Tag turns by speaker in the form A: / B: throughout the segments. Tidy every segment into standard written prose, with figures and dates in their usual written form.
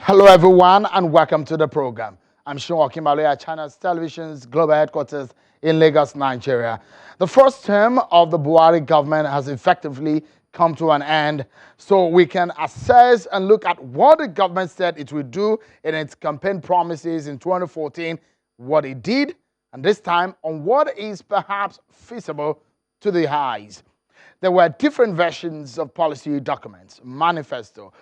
A: Hello, everyone, and welcome to the program. I'm Sean Okimaloya, China's Television's global headquarters in Lagos, Nigeria. The first term of the Buhari government has effectively come to an end, so we can assess and look at what the government said it would do in its campaign promises in 2014, what it did, and this time on what is perhaps feasible to the eyes. There were different versions of policy documents, manifesto,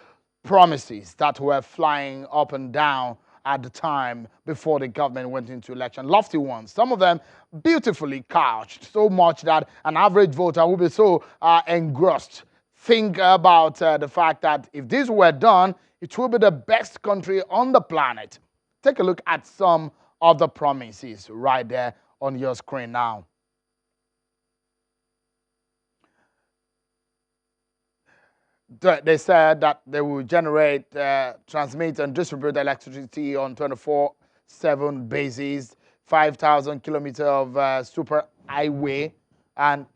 A: promises that were flying up and down at the time before the government went into election. Lofty ones, some of them beautifully couched, so much that an average voter would be so engrossed. Think about the fact that if this were done, it would be the best country on the planet. Take a look at some of the promises right there on your screen now. They said that they will generate, transmit, and distribute electricity on 24/7 basis, 5,000 kilometers of super highway, and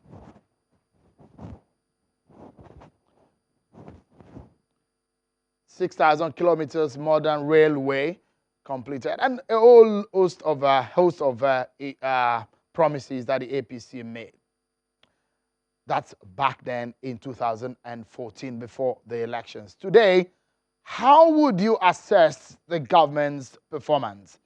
A: 6,000 kilometers modern railway completed, and a whole host of promises that the APC made. That's back then in 2014 before the elections. Today, how would you assess the government's performance?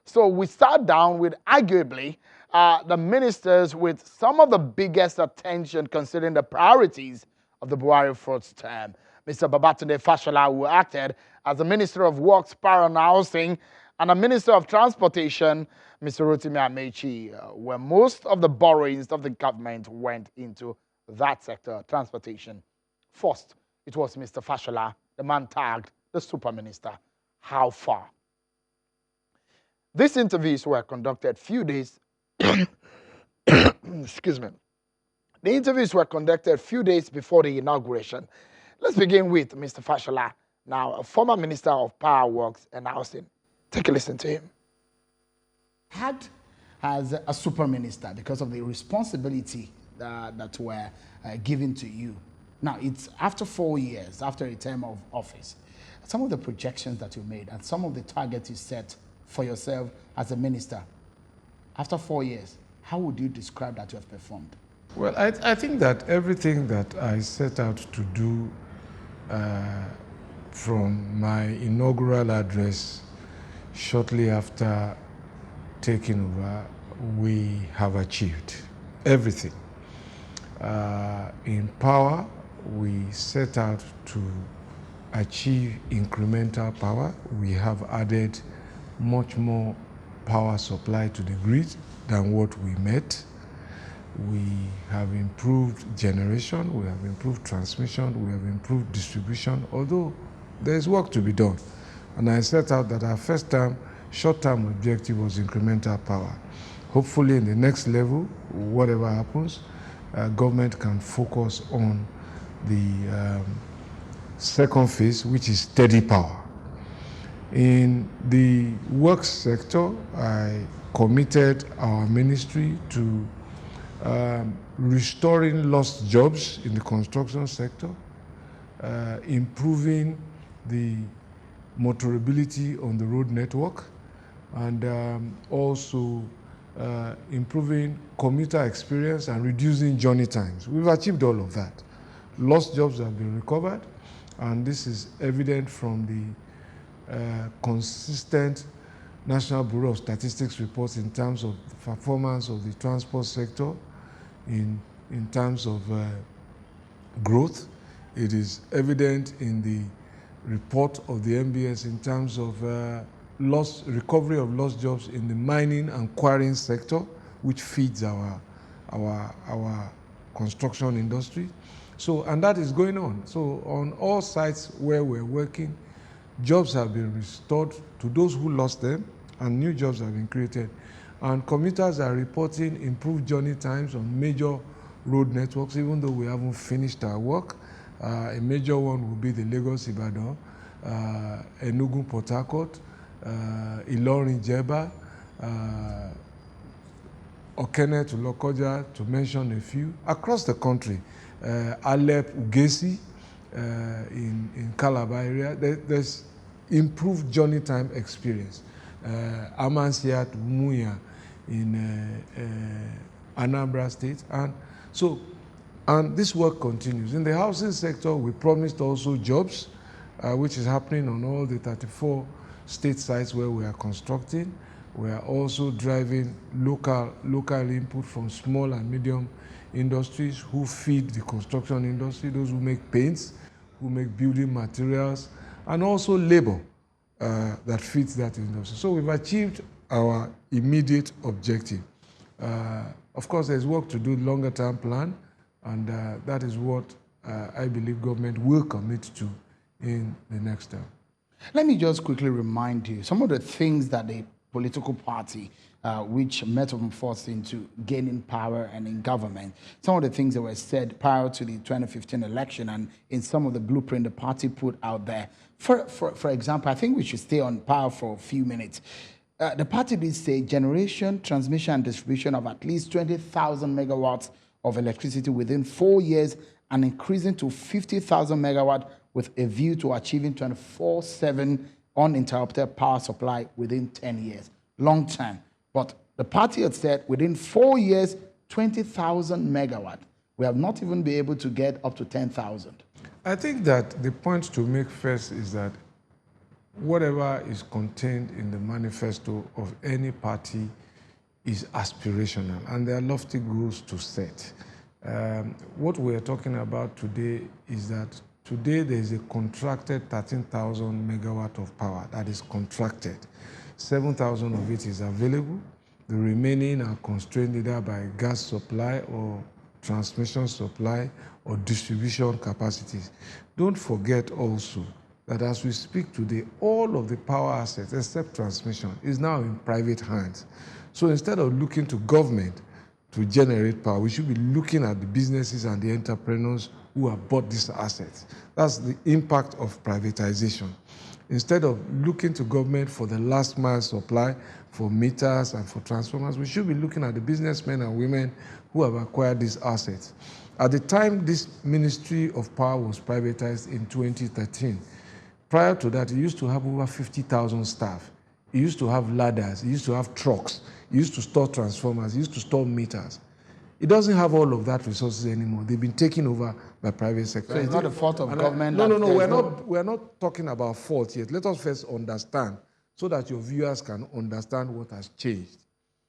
A: So we start down with arguably the ministers with some of the biggest attention considering the priorities of the Buhari first term. Mr. Babatunde Fashola, who acted as the Minister of Works, Power and Housing, and the Minister of Transportation, Mr. Rotimi Amechi, where most of the borrowings of the government went into that sector, transportation. First, it was Mr. Fashola, the man tagged the super minister. How far? These interviews were conducted few days, excuse me. The interviews were conducted few days before the inauguration. Let's begin with Mr. Fashola, now a former Minister of Power, Works and Housing. Take a listen to him. Had as a super minister because of the responsibility that were given to you. Now, it's after 4 years, after a term of office, some of the projections that you made and some of the targets you set for yourself as a minister, after 4 years, how would you describe that you have performed?
B: Well, I think that everything that I set out to do from my inaugural address shortly after taking over, we have achieved everything. In power, we set out to achieve incremental power. We have added much more power supply to the grid than what we met. We have improved generation, we have improved transmission, we have improved distribution, although there is work to be done. And I set out that our first term, short-term objective was incremental power. Hopefully in the next level, whatever happens, government can focus on the second phase, which is steady power. In the works sector, I committed our ministry to restoring lost jobs in the construction sector, improving the motorability on the road network, and also improving commuter experience and reducing journey times. We've achieved all of that. Lost jobs have been recovered, and this is evident from the consistent National Bureau of Statistics reports in terms of the performance of the transport sector, in terms of growth. It is evident in the report of the MBS in terms of recovery of lost jobs in the mining and quarrying sector, which feeds our construction industry. So, and that is going on. So on all sites where we're working, jobs have been restored to those who lost them, and new jobs have been created. And commuters are reporting improved journey times on major road networks, even though we haven't finished our work. A major one will be the Lagos-Ibadan, Enugu-Port Harcourt, Ilorin-Jeba, Okene to Lokoja, to mention a few, across the country. Alep, Ugesi, in Calabar area. There's improve journey time experience. Amansiat, Muya in Anambra State. And this work continues. In the housing sector, we promised also jobs, which is happening on all the 34 state sites where we are constructing. We are also driving local input from small and medium industries who feed the construction industry, those who make paints, who make building materials, and also labor that feeds that industry. So we've achieved our immediate objective. Of course, there's work to do, longer term plan, and that is what I believe government will commit to in the next term.
A: Let me just quickly remind you some of the things that the political party which metamorphosed into gaining power and in government, some of the things that were said prior to the 2015 election and in some of the blueprint the party put out there. For example, I think we should stay on power for a few minutes. The party did say generation, transmission, and distribution of at least 20,000 megawatts of electricity within 4 years and increasing to 50,000 megawatts with a view to achieving 24/7 uninterrupted power supply within 10 years. Long term. But the party had said within 4 years, 20,000 megawatts. We have not even been able to get up to 10,000.
B: I think that the point to make first is that whatever is contained in the manifesto of any party is aspirational, and there are lofty goals to set. What we are talking about today is that today there is a contracted 13,000 megawatt of power that is contracted. 7,000 of it is available. The remaining are constrained either by gas supply or transmission supply or distribution capacities. Don't forget also that as we speak today, all of the power assets, except transmission, is now in private hands. So instead of looking to government to generate power, we should be looking at the businesses and the entrepreneurs who have bought these assets. That's the impact of privatization. Instead of looking to government for the last mile supply, for meters and for transformers, we should be looking at the businessmen and women who have acquired these assets. At the time this Ministry of Power was privatized in 2013, prior to that, it used to have over 50,000 staff. It used to have ladders, it used to have trucks, it used to store transformers, it used to store meters. It doesn't have all of that resources anymore. They've been taken over by private sector.
A: So it's not the fault of government?
B: No, we're not talking about fault yet. Let us first understand so that your viewers can understand what has changed.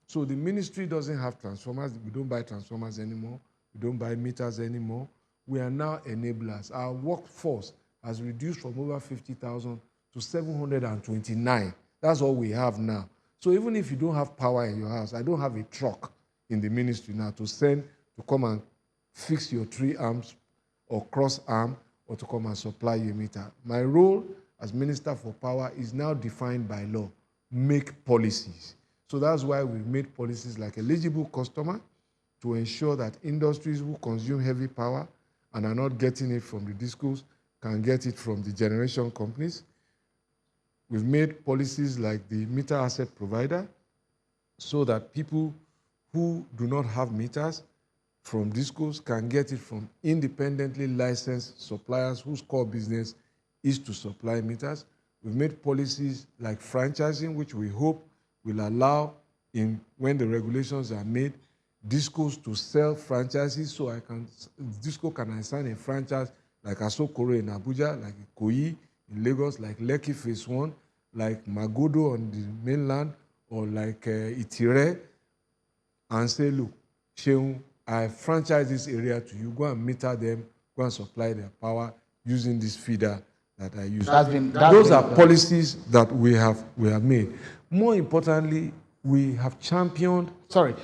B: So the ministry doesn't have transformers. We don't buy transformers anymore. We don't buy meters anymore. We are now enablers. Our workforce has reduced from over 50,000 to 729. That's all we have now. So even if you don't have power in your house, I don't have a truck in the ministry now to send to come and fix your 3 arms or cross arm or to come and supply your meter. My role as Minister for Power is now defined by law. Make policies. So that's why we've made policies like eligible customer to ensure that industries who consume heavy power and are not getting it from the discos can get it from the generation companies. We've made policies like the meter asset provider so that people who do not have meters from discos can get it from independently licensed suppliers whose core business is to supply meters. We've made policies like franchising, which we hope will allow, when the regulations are made, discos to sell franchises. So disco can assign a franchise like Asokoro in Abuja, like Ikoyi in Lagos, like Lekki Phase 1, like Magodo on the mainland, or like Itire, and say, look, Sheung, I franchise this area to you, go and meter them, go and supply their power using this feeder that I use. Those are policies that we have made. More importantly, we have championed...
A: Sorry,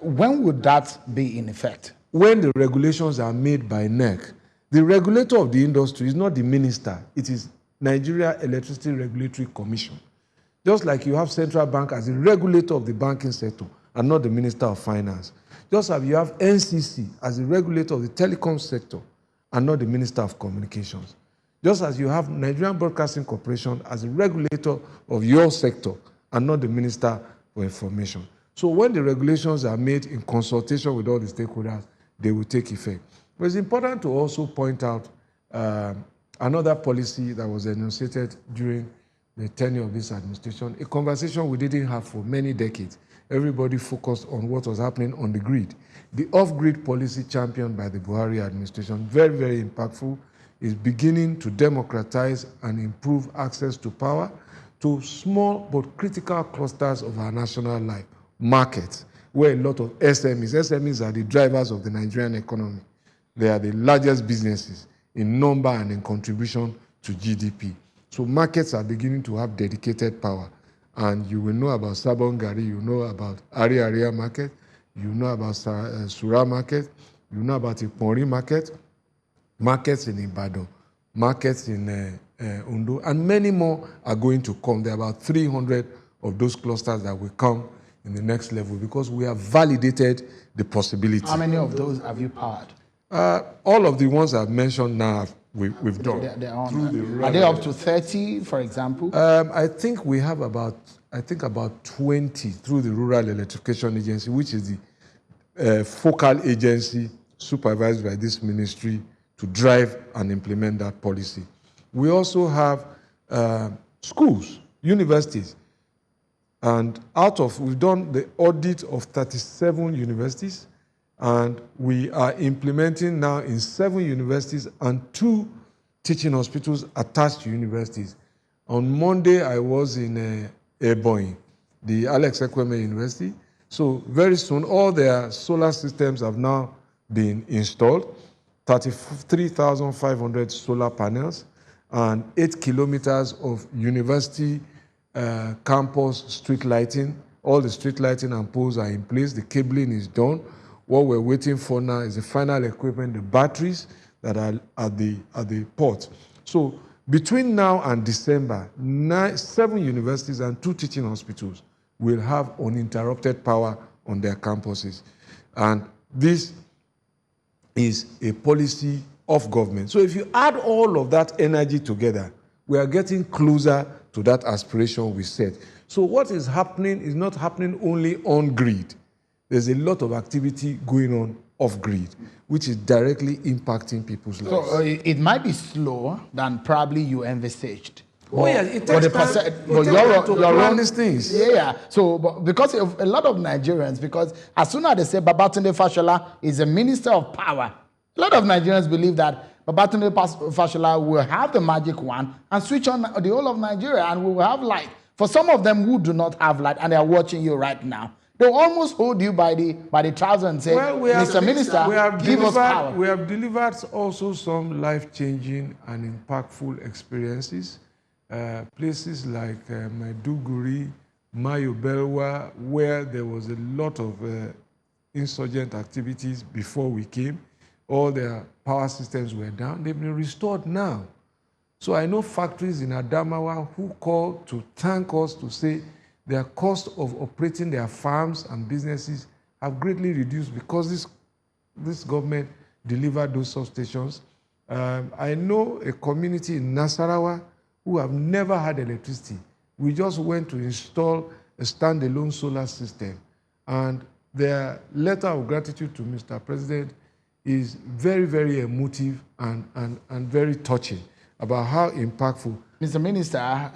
A: when would that be in effect?
B: When the regulations are made by NEC. The regulator of the industry is not the minister, it is Nigeria Electricity Regulatory Commission. Just like you have central bank as the regulator of the banking sector and not the Minister of Finance. Just as you have NCC as the regulator of the telecom sector and not the Minister of Communications. Just as you have Nigerian Broadcasting Corporation as the regulator of your sector and not the Minister for Information. So when the regulations are made in consultation with all the stakeholders, they will take effect. But it's important to also point out another policy that was enunciated during the tenure of this administration, a conversation we didn't have for many decades. Everybody focused on what was happening on the grid. The off-grid policy championed by the Buhari administration, very, very impactful, is beginning to democratize and improve access to power to small but critical clusters of our national life. Markets, where a lot of SMEs are the drivers of the Nigerian economy. They are the largest businesses in number and in contribution to GDP. So markets are beginning to have dedicated power. And you will know about Sabon Gari, you know about Ari market, you know about Sura market, you know about Ipori market, markets in Ibadan, markets in Ondo, and many more are going to come. There are about 300 of those clusters that will come in the next level because we have validated the possibility.
A: How many of those have you powered?
B: All of the ones I've mentioned now, we've done.
A: They're on. Are they up to 30, for example?
B: I think we have about 20 through the Rural Electrification Agency, which is the focal agency supervised by this ministry to drive and implement that policy. We also have schools, universities, and we've done the audit of 37 universities, and we are implementing now in 7 universities and 2 teaching hospitals attached to universities. On Monday, I was in Ebonyi, the Alex Ekweme University. So very soon, all their solar systems have now been installed, 33,500 solar panels, and 8 kilometers of university campus street lighting. All the street lighting and poles are in place. The cabling is done. What we're waiting for now is the final equipment, the batteries that are at the port. So between now and December, 7 universities and 2 teaching hospitals will have uninterrupted power on their campuses. And this is a policy of government. So if you add all of that energy together, we are getting closer to that aspiration we set. So what is happening is not happening only on grid. There's a lot of activity going on off-grid, which is directly impacting people's lives.
A: So it might be slower than probably you envisaged.
B: Oh, yeah, it takes time to plan these things.
A: Yeah. So because of a lot of Nigerians, because as soon as they say Babatunde Fashola is a minister of power, a lot of Nigerians believe that Babatunde Fashola will have the magic wand and switch on the whole of Nigeria and we will have light. For some of them who do not have light and they are watching you right now, they'll almost hold you by the trousers and say, Mr. Minister, give us power.
B: We have delivered also some life-changing and impactful experiences. Places like Maiduguri, Mayobelwa, where there was a lot of insurgent activities before we came. All their power systems were down. They've been restored now. So I know factories in Adamawa who call to thank us to say their cost of operating their farms and businesses have greatly reduced because this government delivered those substations. I know a community in Nasarawa who have never had electricity. We just went to install a standalone solar system. And their letter of gratitude to Mr. President is very, very emotive and very touching about how impactful.
A: Mr. Minister,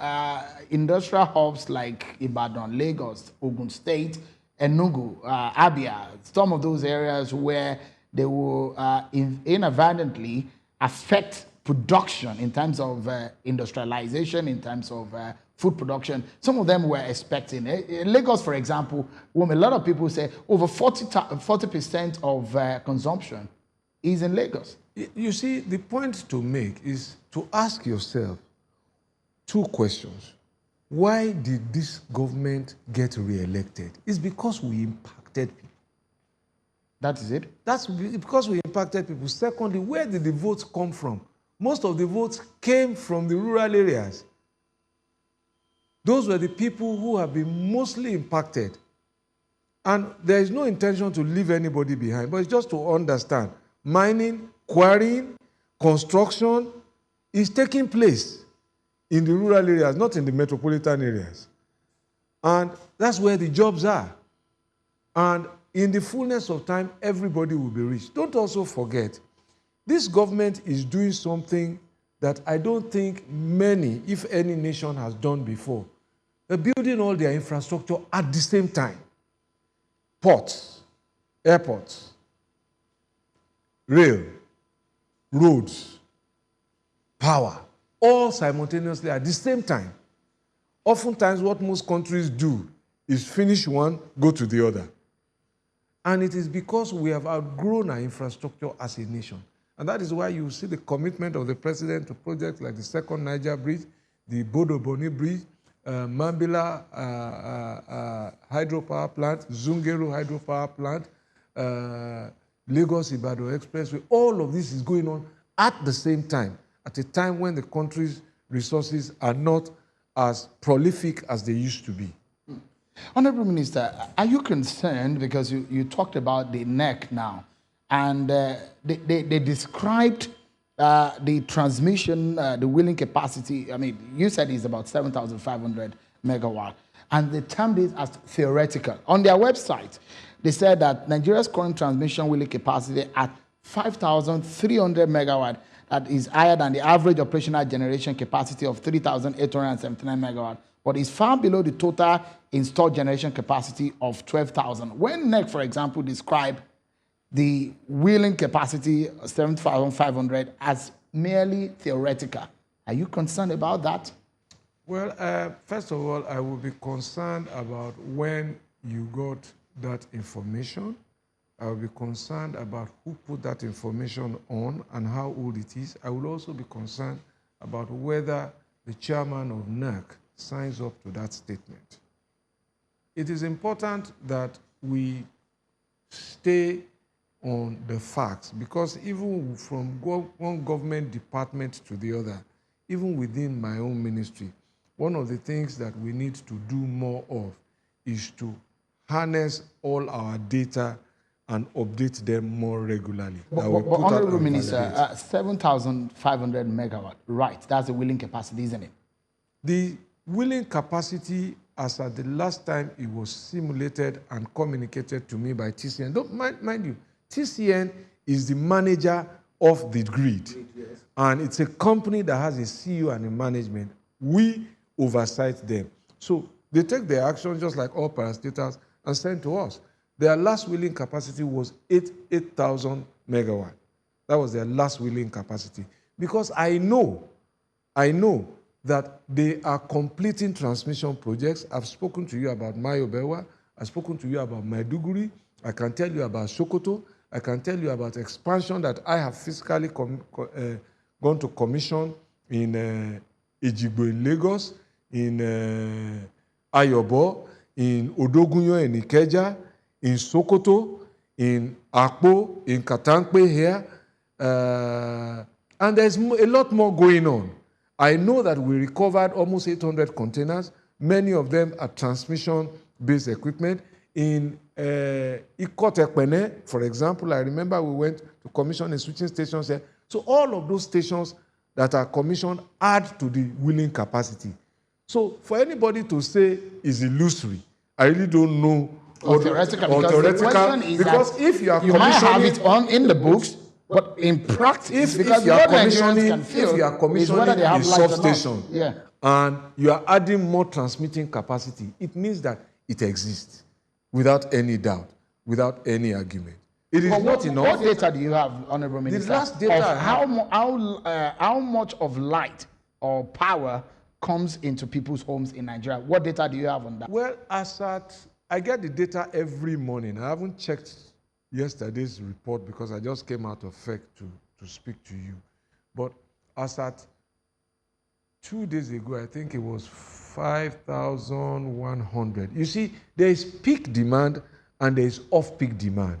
A: industrial hubs like Ibadan, Lagos, Ogun State, Enugu, Abia, some of those areas where they will inadvertently affect production in terms of industrialization, in terms of food production. Some of them were expecting. In Lagos, for example, a lot of people say over 40% of consumption is in Lagos.
B: You see, the point to make is to ask yourself 2 questions. Why did this government get re-elected? It's because we impacted people.
A: That is it?
B: That's because we impacted people. Secondly, where did the votes come from? Most of the votes came from the rural areas. Those were the people who have been mostly impacted. And there is no intention to leave anybody behind, but it's just to understand. Mining, quarrying, construction is taking place in the rural areas, not in the metropolitan areas. And that's where the jobs are. And in the fullness of time, everybody will be rich. Don't also forget, this government is doing something that I don't think many, if any nation has done before. They're building all their infrastructure at the same time. Ports, airports, rail, roads, power, all simultaneously at the same time. Oftentimes what most countries do is finish one, go to the other. And it is because we have outgrown our infrastructure as a nation. And that is why you see the commitment of the president to projects like the Second Niger Bridge, the Bodo Boni Bridge, Mambila hydropower plant, Zungeru hydropower plant, Lagos-Ibadan Expressway. All of this is going on at the same time, at a time when the country's resources are not as prolific as they used to be.
A: Honorable Minister, are you concerned, because you talked about the NEC now, and they described the transmission, the wheeling capacity, I mean, you said it's about 7,500 megawatt, and they termed it as theoretical. On their website, they said that Nigeria's current transmission wheeling capacity at 5,300 megawatt, that is higher than the average operational generation capacity of 3,879 megawatt, but is far below the total installed generation capacity of 12,000. When NEC, for example, described the wheeling capacity of 7,500 as merely theoretical, are you concerned about that?
B: Well, first of all, I will be concerned about when you got that information. I will be concerned about who put that information on and how old it is. I will also be concerned about whether the chairman of NEC signs up to that statement. It is important that we stay on the facts, because even from one government department to the other, even within my own ministry, one of the things that we need to do more of is to harness all our data and update them more regularly.
A: But Honorable Minister, 7,500 megawatt, right, that's the wheeling capacity, isn't it?
B: The wheeling capacity, as at the last time it was simulated and communicated to me by TCN, don't mind you, TCN is the manager of the grid. Yes. And it's a company that has a CEO and a management. We oversight them. So they take their action just like all parastatals and send to us. Their last wheeling capacity was 8,000 megawatt. That was their last wheeling capacity. Because I know that they are completing transmission projects. I've spoken to you about Mayobewa. I've spoken to you about Maiduguri. I can tell you about Sokoto. I can tell you about expansion that I have physically gone to commission in Ejigbo in Lagos, in Ayobo, in Odogunyo in Ikeja, in Sokoto, in Akpo, in Katankpe here. And there's a lot more going on. I know that we recovered almost 800 containers. Many of them are transmission-based equipment. In Ikotekpene, for example, I remember we went to commission a switching stations there. So all of those stations that are commissioned add to the wheeling capacity. So for anybody to say is illusory, I really don't know.
A: Or theoretical, because
B: if you are
A: you might have it on in the books, but in practice,
B: if you are commissioning a substation, and you are adding more transmitting capacity, it means that it exists without any doubt, without any argument. It is not enough.
A: What data do you have, Honorable Minister?
B: The last data
A: of how much of light or power comes into people's homes in Nigeria? What data do you have on that?
B: Well, I get the data every morning. I haven't checked yesterday's report because I just came out of FEC to speak to you. But as at 2 days ago, I think it was 5,100. You see, there is peak demand and there is off-peak demand.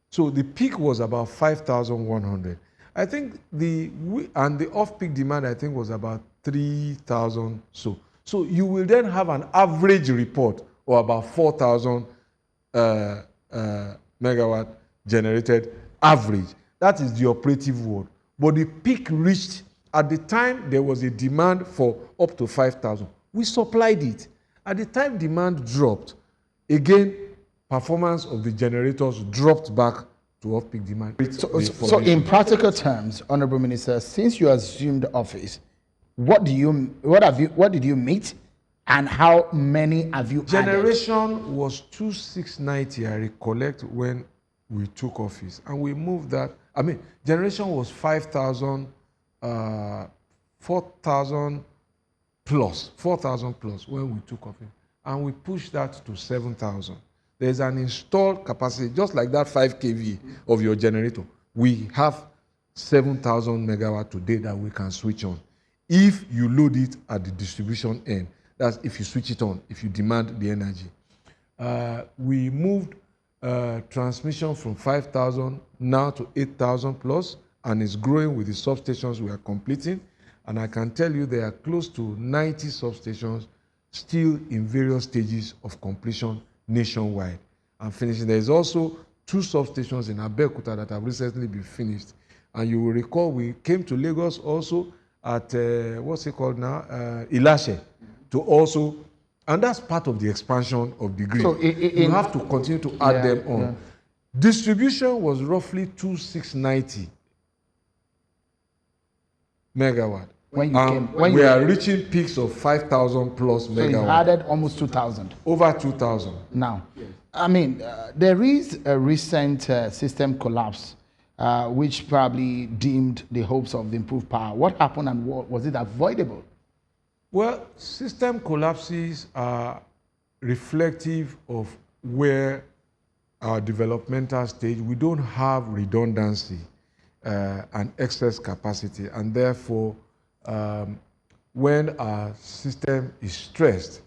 B: So the peak was about 5,100. I think the off-peak demand, I think, was about 3,000 so. So you will then have an average report of about 4,000 megawatt generated average. That is the operative word. But the peak reached, at the time there was a demand for up to 5,000. We supplied it. At the time demand dropped, again, performance of the generators dropped back to off-peak demand.
A: So in practical terms, Honorable Minister, since you assumed office, what did you meet, and how many have you
B: Generation
A: added?
B: was 2690, I recollect, when we took office, and we moved that. I mean, generation was 5,000, 4,000 plus when we took office, and we pushed that to 7,000. There's an installed capacity, just like that 5 kV of your generator. We have 7,000 megawatt today that we can switch on if you load it at the distribution end. That's if you switch it on, if you demand the energy. We moved transmission from 5,000 now to 8,000 plus, and it's growing with the substations we are completing. And I can tell you there are close to 90 substations still in various stages of completion nationwide and finishing. There is also 2 substations in Abeokuta that have recently been finished. And you will recall we came to Lagos also at, what's it called now? Ilashe, to also, and that's part of the expansion of the grid. So you have to continue to add them on. Yeah. Distribution was roughly 2690 megawatt.
A: When you came,
B: we are reaching peaks of 5,000 plus megawatt.
A: So you added almost 2,000.
B: Over 2,000.
A: Now, yes. I mean, there is a recent system collapse, which probably dimmed the hopes of the improved power. What happened, and was it avoidable?
B: Well, system collapses are reflective of where our developmental stage, we don't have redundancy and excess capacity, and therefore, when our system is stressed,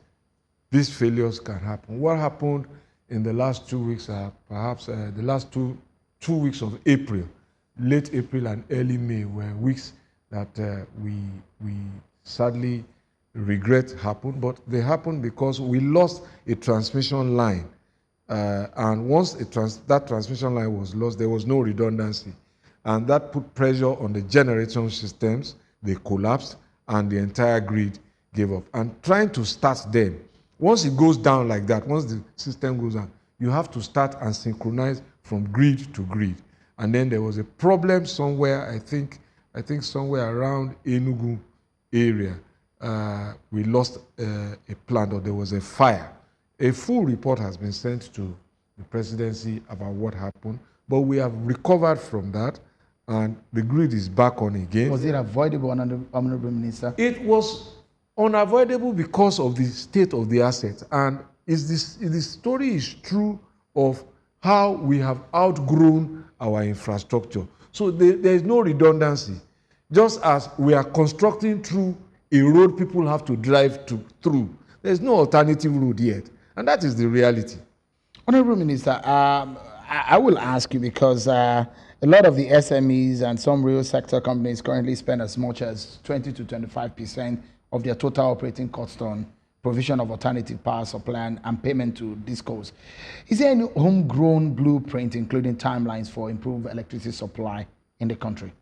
B: these failures can happen. What happened in the last 2 weeks, perhaps the last two weeks of April, late April and early May, were weeks that we sadly regret happened, but they happened because we lost a transmission line. And once that transmission line was lost, there was no redundancy. And that put pressure on the generation systems. They collapsed, and the entire grid gave up. And trying to start them, once it goes down like that, once the system goes down, you have to start and synchronize from grid to grid. And then there was a problem somewhere, I think somewhere around Enugu area. We lost a plant, or there was a fire. A full report has been sent to the presidency about what happened, but we have recovered from that, and the grid is back on again.
A: Was it avoidable, Honorable Minister?
B: It was unavoidable because of the state of the asset, and the story is true of how we have outgrown our infrastructure. So there is no redundancy. Just as we are constructing through a road people have to drive through, there is no alternative road yet, and that is the reality.
A: Honorable Minister, I will ask you because a lot of the SMEs and some real sector companies currently spend as much as 20 to 25% of their total operating cost on provision of alternative power supply and payment to discos. Is there any homegrown blueprint, including timelines for improved electricity supply in the country?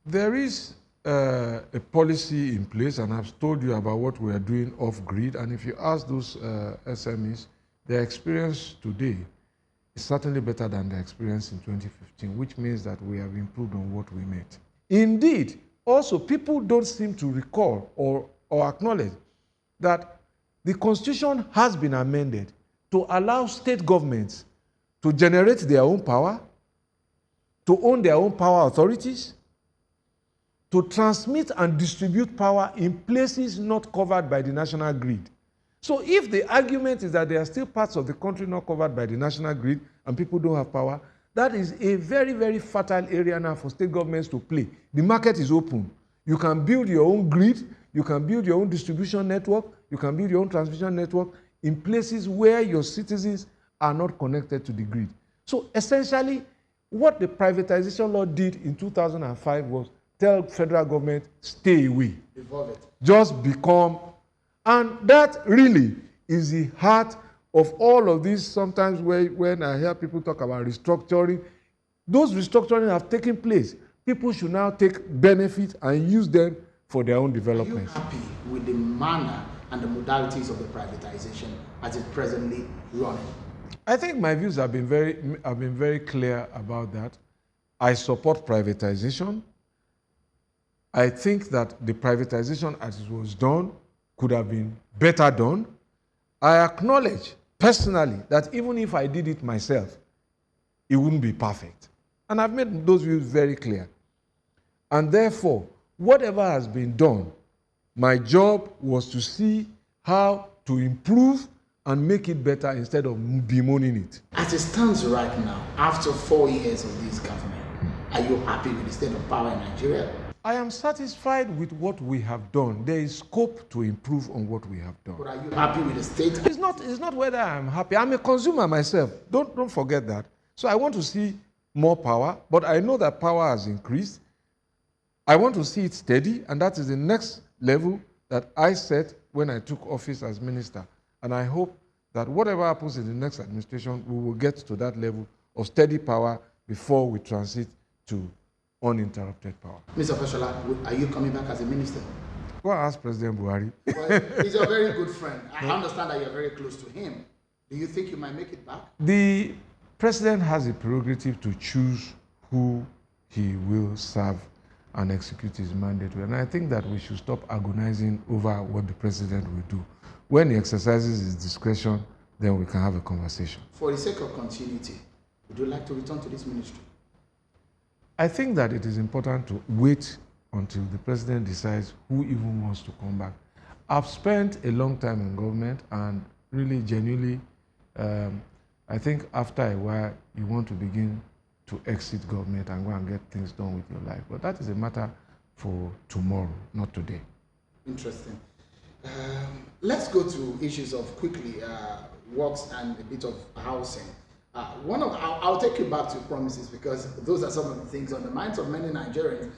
B: There is a policy in place, and I've told you about what we are doing off-grid. And if you ask those SMEs, their experience today is certainly better than their experience in 2015, which means that we have improved on what we met. Indeed, also, people don't seem to recall or acknowledge that the Constitution has been amended to allow state governments to generate their own power, to own their own power authorities, to transmit and distribute power in places not covered by the national grid. So if the argument is that there are still parts of the country not covered by the national grid and people don't have power, that is a very, very fertile area now for state governments to play. The market is open. You can build your own grid, you can build your own distribution network, you can build your own transmission network in places where your citizens are not connected to the grid. So essentially, what the privatization law did in 2005 was tell federal government, stay away.
A: Evolve it.
B: Just become, and that really is the heart of all of this. Sometimes when I hear people talk about restructuring, those restructuring have taken place. People should now take benefit and use them for their own development.
A: Are you happy with the manner and the modalities of the privatization as it's presently running?
B: I think my views have been very clear about that. I support privatization. I think that the privatization as it was done could have been better done. I acknowledge personally that even if I did it myself, it wouldn't be perfect. And I've made those views very clear. And therefore, whatever has been done, my job was to see how to improve and make it better instead of bemoaning it.
A: As it stands right now, after 4 years of this government, are you happy with the state of power in Nigeria?
B: I am satisfied with what we have done. There is scope to improve on what we have done.
A: But are you happy with the state?
B: It's not whether I'm happy. I'm a consumer myself. Don't forget that. So I want to see more power, but I know that power has increased. I want to see it steady, and that is the next level that I set when I took office as minister. And I hope that whatever happens in the next administration, we will get to that level of steady power before we transit to uninterrupted power.
A: Mr. Fashola, are you coming back as a minister?
B: Well, ask President Buhari.
A: Well, he's a very good friend. I understand that you're very close to him. Do you think you might make it back?
B: The president has a prerogative to choose who he will serve and execute his mandate with. And I think that we should stop agonizing over what the president will do. When he exercises his discretion, then we can have a conversation.
A: For the sake of continuity, would you like to return to this ministry?
B: I think that it is important to wait until the president decides who even wants to come back. I've spent a long time in government, and really genuinely, I think after a while, you want to begin to exit government and go and get things done with your life. But that is a matter for tomorrow, not today.
A: Interesting. Let's go to issues of quickly works and a bit of housing. I'll take you back to promises, because those are some of the things on the minds of many Nigerians.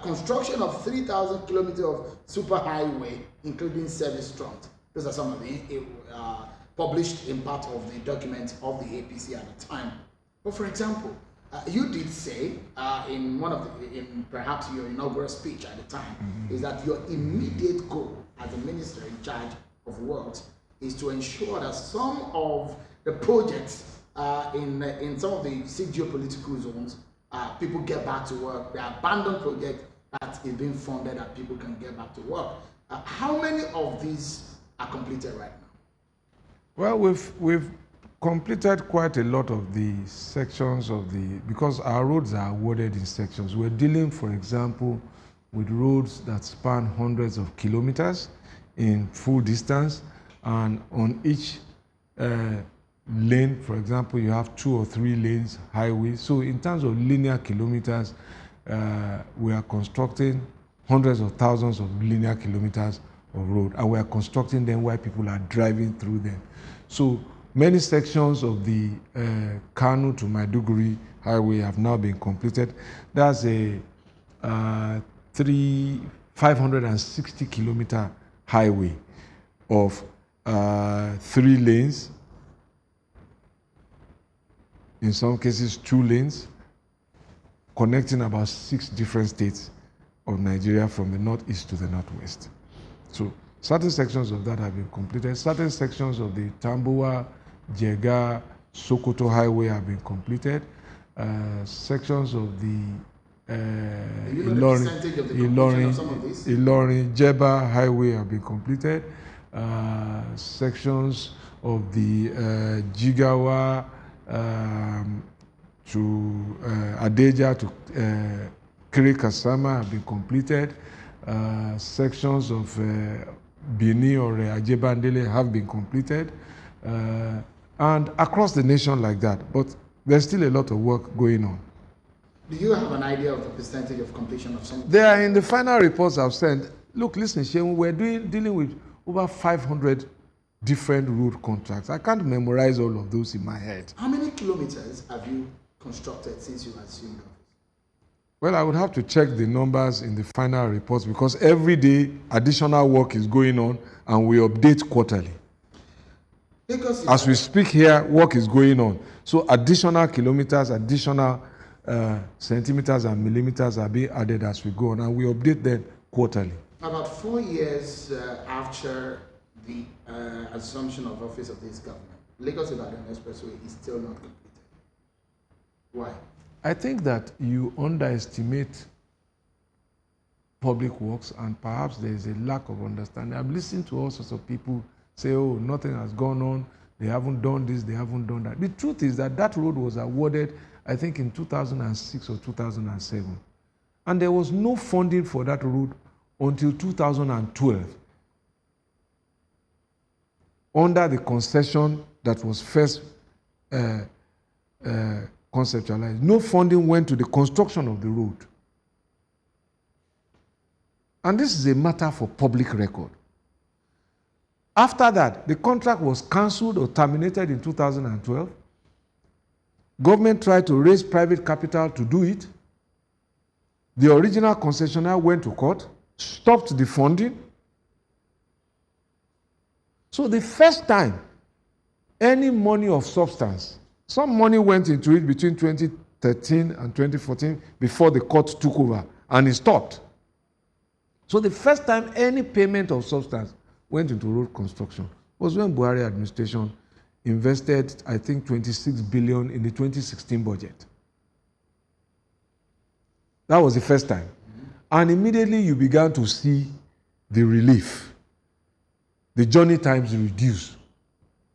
A: Construction of 3,000 kilometers of superhighway, including service trunks. Those are some of the published in part of the document of the APC at the time. But for example, you did say in perhaps your inaugural speech at the time, is that your immediate goal as a minister in charge of works is to ensure that some of the projects in some of the geopolitical zones, people get back to work. The abandoned project that is being funded, that people can get back to work. How many of these are completed right now?
B: Well, we've completed quite a lot of the sections because our roads are awarded in sections. We're dealing, for example, with roads that span hundreds of kilometers in full distance, and on each lane, for example, you have 2 or 3 lanes highway. So in terms of linear kilometers, we are constructing hundreds of thousands of linear kilometers of road, and we are constructing them while people are driving through them. So many sections of the Kano to Maiduguri highway have now been completed. That's a 560 kilometer highway of 3 lanes, in some cases 2 lanes, connecting about 6 different states of Nigeria from the northeast to the northwest. So certain sections of that have been completed. Certain sections of the Tambuwa, Jega, Sokoto highway have been completed. Sections of the Ilorin Jeba highway have been completed. Sections of the Jigawa to Adeja to Kiri-Kasama have been completed. Sections of Bini or Ajebandele have been completed. And across the nation like that. But there's still a lot of work going on.
A: Do you have an idea of the percentage of completion of some of them?
B: They are in the final reports I've sent. Look, listen, Shehu, we're dealing with over 500 different road contracts. I can't memorize all of those in my head.
A: How many kilometers have you constructed since you assumed office?
B: Well, I would have to check the numbers in the final reports, because every day additional work is going on and we update quarterly. As we speak here, work is going on. So additional kilometers, additional centimeters and millimeters are being added as we go on, and we update them quarterly.
A: About 4 years after the assumption of office of this government, Lagos-Ibadan Expressway is still not completed. Why?
B: I think that you underestimate public works, and perhaps there is a lack of understanding. I'm listening to all sorts of people say, oh, nothing has gone on, they haven't done this, they haven't done that. The truth is that that road was awarded, I think, in 2006 or 2007. And there was no funding for that road until 2012, under the concession that was first conceptualized. No funding went to the construction of the road. And this is a matter for public record. After that, the contract was cancelled or terminated in 2012. Government tried to raise private capital to do it. The original concessionaire went to court, stopped the funding. So the first time any money of substance, some money went into it between 2013 and 2014 before the court took over, and it stopped. So the first time any payment of substance went into road construction was when Buhari administration invested, I think, 26 billion in the 2016 budget. That was the first time. And immediately you began to see the relief. The journey times reduced.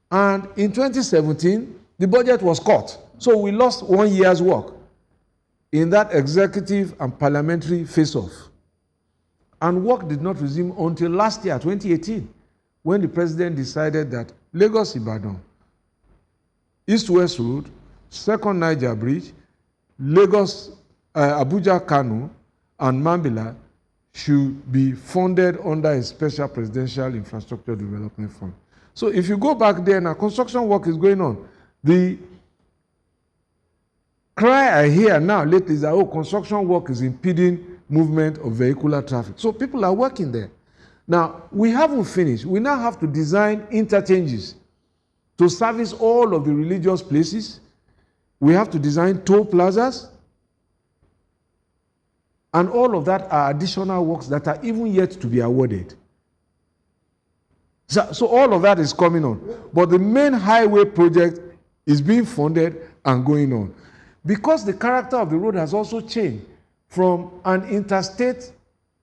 B: And in 2017, the budget was cut. So we lost 1 year's work in that executive and parliamentary face-off. And work did not resume until last year, 2018, when the president decided that Lagos-Ibadan, East-West Road, Second Niger Bridge, Lagos, Abuja-Kano, and Mambila should be funded under a special presidential infrastructure development fund. So if you go back there now, construction work is going on. The cry I hear now lately is that, oh, construction work is impeding movement of vehicular traffic. So people are working there. Now, we haven't finished. We now have to design interchanges to service all of the religious places. We have to design toll plazas. And all of that are additional works that are even yet to be awarded. So all of that is coming on. But the main highway project is being funded and going on. Because the character of the road has also changed from an interstate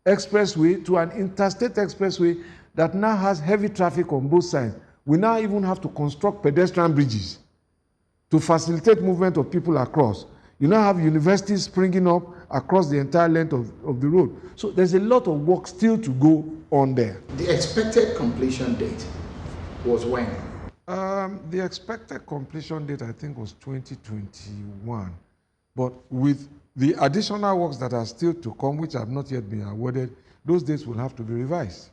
B: expressway to an interstate expressway that now has heavy traffic on both sides. We now even have to construct pedestrian bridges to facilitate movement of people across. You now have universities springing up across the entire length of the road. So there's a lot of work still to go on there.
A: The expected completion date was when?
B: The expected completion date, I think, was 2021. But with the additional works that are still to come, which have not yet been awarded, those dates will have to be revised.